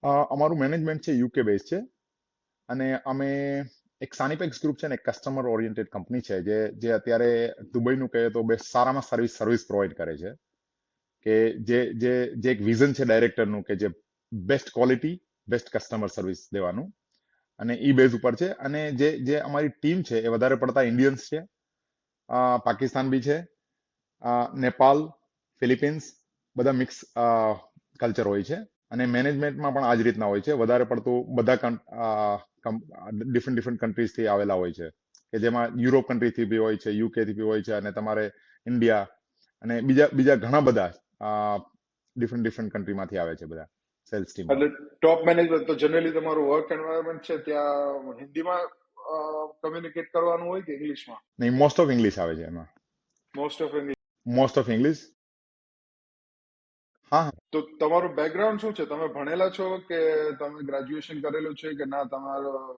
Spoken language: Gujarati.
અમારું મેનેજમેન્ટ છે યુકે બેઝ છે અને અમે એક સાનિપેક્સ ગ્રુપ છે ને એક કસ્ટમર ઓરિએન્ટેડ કંપની છે જે અત્યારે દુબઈનું કહે તો બેસ્ટ સારામાં સારી સર્વિસ પ્રોવાઈડ કરે છે કે જે એક વિઝન છે ડાયરેક્ટરનું કે જે best quality best customer service દેવાનું અને ઈ બેઝ ઉપર છે અને જે અમારી ટીમ છે એ વધારે પડતા ઇન્ડિયન્સ છે, પાકિસ્તાન બી છે, નેપાલ, ફિલિપિન્સ, બધા મિક્સ કલ્ચર હોય છે અને મેનેજમેન્ટમાં પણ આ જ રીતના હોય છે. વધારે પડતું બધા ડિફરન્ટ ડિફરન્ટ કન્ટ્રીઝથી આવેલા હોય છે કે જેમાં યુરોપ કન્ટ્રીથી બી હોય છે, યુકે થી બી હોય છે અને તમારે ઇન્ડિયા અને બીજા બીજા ઘણા બધા ડિફરન્ટ ડિફરન્ટ કન્ટ્રીમાંથી આવે છે બધા સેલ્સ ટીમમાં. એટલે ટોપ મેનેજમેન્ટ તો જનરલી તમારું વર્ક એન્વાયરમેન્ટ છે ત્યાં હિન્દીમાં કમ્યુનિકેટ કરવાનું હોય કે ઇંગ્લિશમાં? નહીં, મોસ્ટ ઓફ ઇંગ્લિશ આવે છે એમાં. Most of English. Most of English. હા હા. તો તમારું બેકગ્રાઉન્ડ શું છે? તમે ભણેલા છો કે તમે ગ્રેજ્યુએશન કરેલું છે કે ના તમારો